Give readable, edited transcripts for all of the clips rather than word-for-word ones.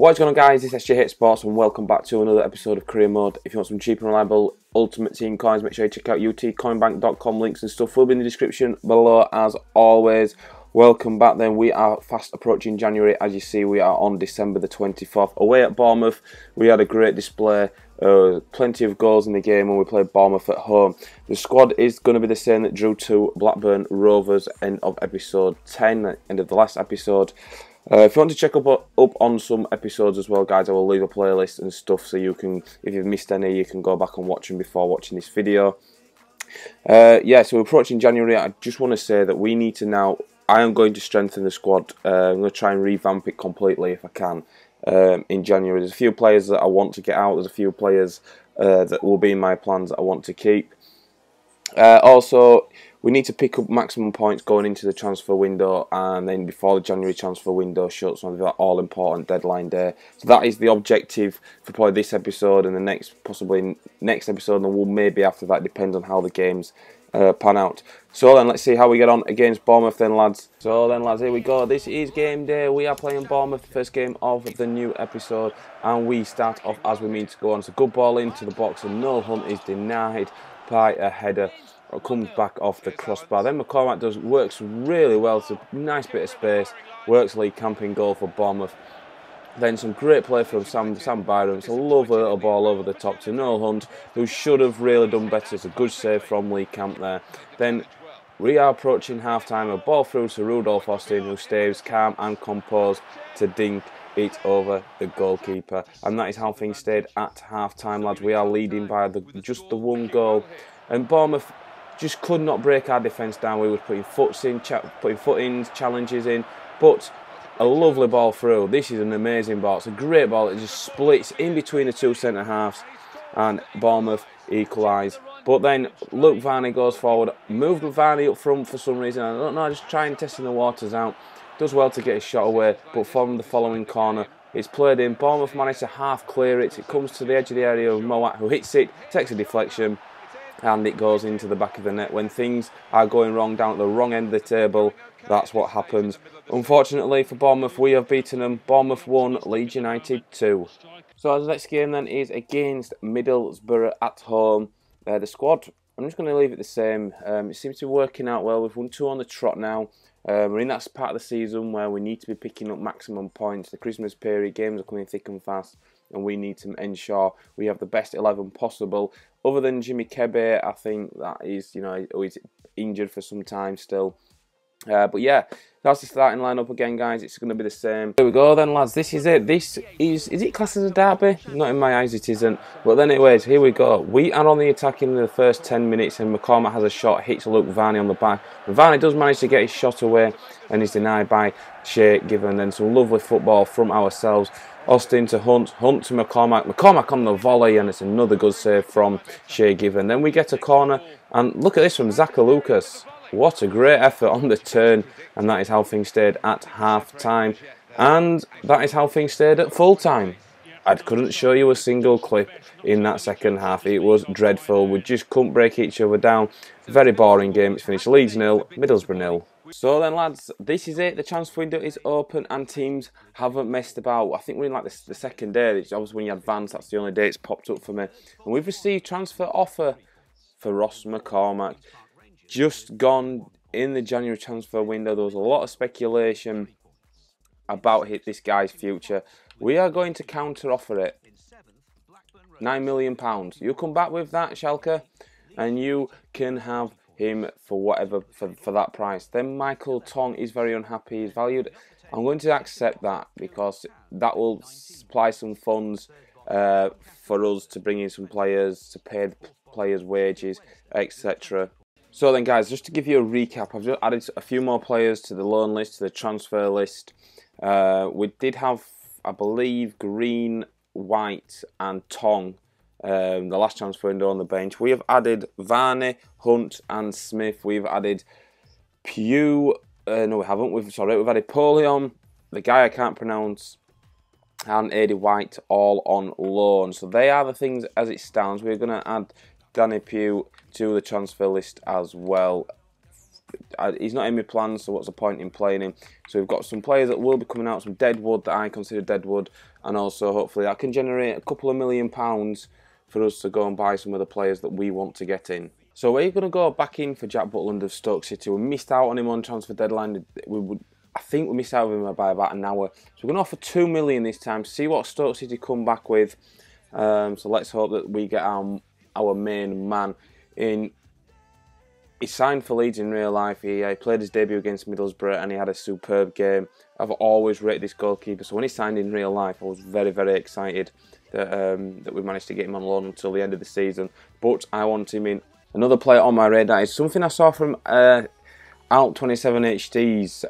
What's going on, guys? This is SJH Sports and welcome back to another episode of Career Mode. If you want some cheap and reliable Ultimate Team coins, make sure you check out utcoinbank.com. Links and stuff will be in the description below as always. Welcome back then. We are fast approaching January. As you see, we are on December the 24th. Away at Bournemouth, we had a great display. Plenty of goals in the game when we played Bournemouth at home. The squad is going to be the same that drew to Blackburn Rovers end of episode 10, end of the last episode. If you want to check up on some episodes as well, guys, I will leave a playlist and stuff so you can, if you've missed any, you can go back and watch them before watching this video. Yeah, so we're approaching January. I just want to say that we need to now, I am going to strengthen the squad. I'm going to try and revamp it completely if I can in January. There's a few players that I want to get out. There's a few players that will be in my plans that I want to keep. Also, we need to pick up maximum points going into the transfer window and then before the January transfer window shuts on that all-important deadline day. So that is the objective for probably this episode and the next, possibly next episode, and we'll maybe after that, depends on how the games pan out. So then, let's see how we get on against Bournemouth then, lads. So then, lads, here we go. This is game day. We are playing Bournemouth, first game of the new episode, and we start off as we mean to go on. It's a good ball into the box, and Noel Hunt is denied by a header. It comes back off the crossbar. Then McCormack works really well. It's a nice bit of space. Works Lee camping goal for Bournemouth. Then some great play from Sam Byram. It's a lovely little ball over the top to Noel Hunt, who should have really done better. It's a good save from Lee Camp there. Then we are approaching half-time. A ball through to Rudolph Austin, who stays calm and composed to dink it over the goalkeeper. And that is how things stayed at half-time, lads. We are leading by just the one goal. And Bournemouth just could not break our defence down. We were putting foot-ins, challenges in, but a lovely ball through. This is an amazing ball. It's a great ball. It just splits in between the two centre-halves and Bournemouth equalise. But then Luke Varney goes forward, moved Varney up front for some reason. I don't know, just trying testing the waters out. Does well to get his shot away, but from the following corner, it's played in. Bournemouth managed to half clear it. It comes to the edge of the area of Moat, who hits it, takes a deflection, and it goes into the back of the net. When things are going wrong down at the wrong end of the table, that's what happens. Unfortunately for Bournemouth, we have beaten them. Bournemouth 1, Leeds United 2. So the next game then is against Middlesbrough at home. The squad, I'm just going to leave it the same. It seems to be working out well. We've won 2 on the trot now. We're in that part of the season where we need to be picking up maximum points. The Christmas period, games are coming thick and fast, and we need to ensure we have the best 11 possible. Other than Jimmy Kebe, I think that is, you know, he's injured for some time still. But yeah, that's the starting lineup again, guys. It's going to be the same. Here we go then, lads. This is it. Is it classed as a derby? Not in my eyes, it isn't. But then anyways, here we go. We are on the attack in the first 10 minutes, and McCormack has a shot, hits Luke Varney on the back. Varney does manage to get his shot away, and is denied by Shea Given. Then some lovely football from ourselves. Austin to Hunt, Hunt to McCormack, McCormack on the volley, and it's another good save from Shea Given. Then we get a corner, and look at this from Zaka Lucas. What a great effort on the turn, and that is how things stayed at half-time. And that is how things stayed at full-time. I couldn't show you a single clip in that second half. It was dreadful. We just couldn't break each other down. Very boring game. It's finished Leeds 0, Middlesbrough 0. So then, lads, this is it. The transfer window is open and teams haven't messed about. I think we're in like the second day. It's obviously when you advance, that's the only day it's popped up for me. And we've received transfer offer for Ross McCormack. Just gone in the January transfer window. There was a lot of speculation about this guy's future. We are going to counter offer it. £9 million. You come back with that, Schalke, and you can have him for whatever for that price. Then Michael Tong is very unhappy. He's valued. I'm going to accept that because that will supply some funds for us to bring in some players, to pay the players' wages, etc. So then, guys, just to give you a recap, I've just added a few more players to the loan list, to the transfer list. We did have, I believe, Green, White and Tong, the last transfer window on the bench. We have added Varney, Hunt and Smith. We've added Pew, no we haven't, we've added Polion, the guy I can't pronounce, and Eddie White, all on loan. So they are the things as it stands. We're going to add Danny Pugh to the transfer list as well he's not in my plans, so what's the point in playing him? So we've got some players that will be coming out, some deadwood that I consider deadwood, and also hopefully that can generate a couple of £1 million for us to go and buy some of the players that we want to get in. So we're going to go back in for Jack Butland of Stoke City. We missed out on him on transfer deadline. I think we missed out on him by about an hour. So we're going to offer £2 million this time, see what Stoke City come back with. So let's hope that we get our main man in. He signed for Leeds in real life. He played his debut against Middlesbrough and he had a superb game. I've always rated this goalkeeper. So when he signed in real life, I was very, very excited that we managed to get him on loan until the end of the season. But I want him in. Another player on my radar is something I saw from Alt27HD's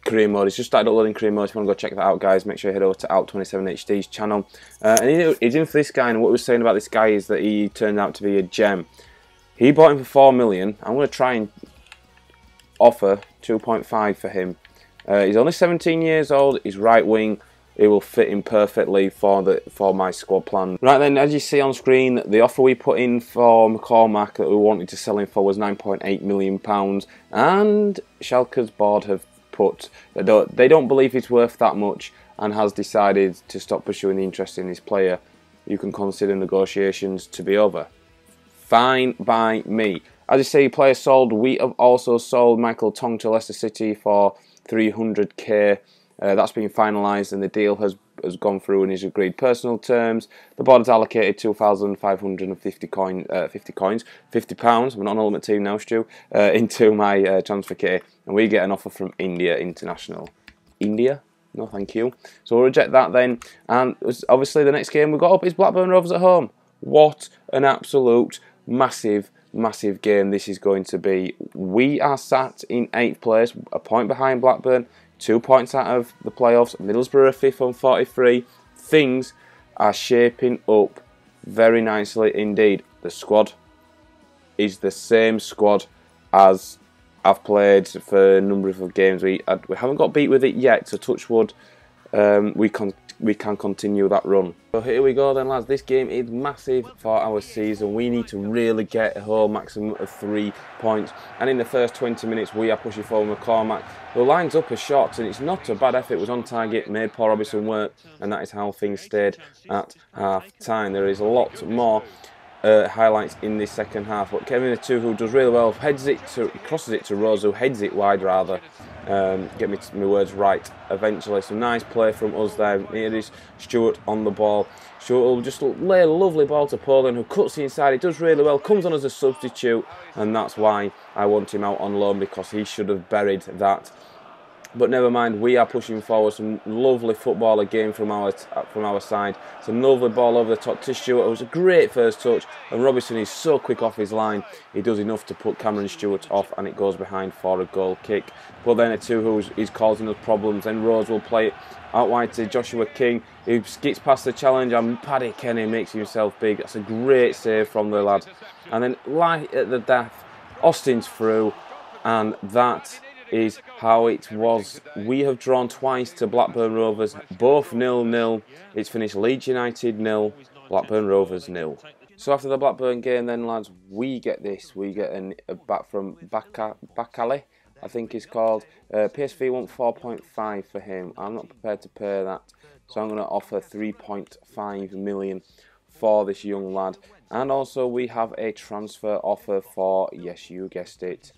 career mode. It's just started uploading career mode. If you want to go check that out, guys, make sure you head over to Alt27HD's channel. And he's in for this guy, and what we're saying about this guy is that he turned out to be a gem. He bought him for £4 million. I'm going to try and offer 2.5 for him. He's only 17 years old. He's right wing. He will fit in perfectly for my squad plan. Right then, as you see on screen, the offer we put in for McCormack that we wanted to sell him for was £9.8 million, and Schalke's board have put they don't believe he's worth that much and has decided to stop pursuing the interest in this player. You can consider negotiations to be over. Fine by me. As you see, player sold. We have also sold Michael Tong to Leicester City for 300k. That's been finalised and the deal has gone through and is agreed personal terms. The board has allocated 2,550 £50. I'm not on Ultimate Team now, Stu. Into my transfer kit, and we get an offer from India International. India? No, thank you. So we'll reject that then. And obviously the next game we got up is Blackburn Rovers at home. What an absolute massive game this is going to be. We are sat in 8th place, a point behind Blackburn, 2 points out of the playoffs. Middlesbrough are 5th on 43. Things are shaping up very nicely indeed. The squad is the same squad as I've played for a number of games. We haven't got beat with it yet, so touch wood, we can continue that run. So here we go then, lads. This game is massive for our season. We need to really get a whole maximum of 3 points. And in the first 20 minutes, we are pushing forward McCormack, who lines up a shot, and it's not a bad effort. It was on target, made Paul Robinson work, and that is how things stayed at half-time. There is a lot more highlights in this second half, but Kevin who does really well, crosses it to Rose, who heads it wide rather. Get me my words right eventually. Some nice play from us there. Here is Stewart on the ball. Stewart will just lay a lovely ball to Poland, who cuts the inside. It does really well, comes on as a substitute, and that's why I want him out on loan, because he should have buried that. But never mind, we are pushing forward. Some lovely football again from our side. It's a lovely ball over the top to Stewart. It was a great first touch, and Robinson is so quick off his line. He does enough to put Cameron Stewart off, and it goes behind for a goal kick. But then who is causing us problems. Then Rose will play it out wide to Joshua King, who gets past the challenge, and Paddy Kenny makes himself big. That's a great save from the lad. And then light at the death, Austin's through, and that is how it was. We have drawn twice to Blackburn Rovers, both 0-0. It's finished Leeds United 0, Blackburn Rovers 0. So after the Blackburn game then, lads, we get this. We get a back from Bakali, I think it's called. PSV want 4.5 for him. I'm not prepared to pay that, so I'm going to offer 3.5 million for this young lad. And also we have a transfer offer for, yes, you guessed it,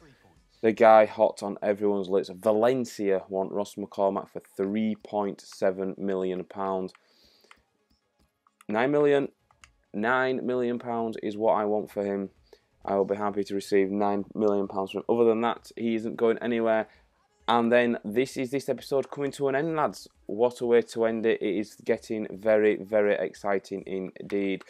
the guy hot on everyone's lips. Valencia want Ross McCormack for £3.7 million. £9 million is what I want for him. I will be happy to receive £9 million from him. Other than that, he isn't going anywhere. And then this episode coming to an end, lads. What a way to end it. It is getting very, very exciting indeed.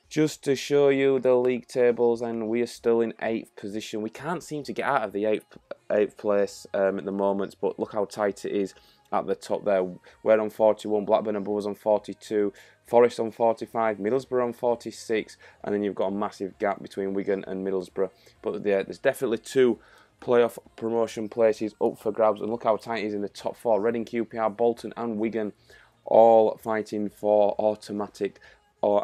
Just to show you the league tables, and we are still in 8th position. We can't seem to get out of the 8th place at the moment, but look how tight it is at the top there. We're on 41, Blackburn and Rovers on 42, Forest on 45, Middlesbrough on 46, and then you've got a massive gap between Wigan and Middlesbrough. But there's definitely 2 playoff promotion places up for grabs, and look how tight it is in the top 4. Reading, QPR, Bolton and Wigan all fighting for automatic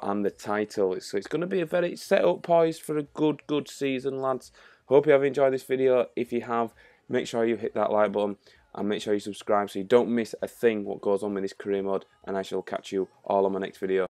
and the title. So it's going to be a very set up poised for a good season, lads. Hope you have enjoyed this video. If you have, make sure you hit that like button and make sure you subscribe so you don't miss a thing what goes on with this career mode, and I shall catch you all on my next video.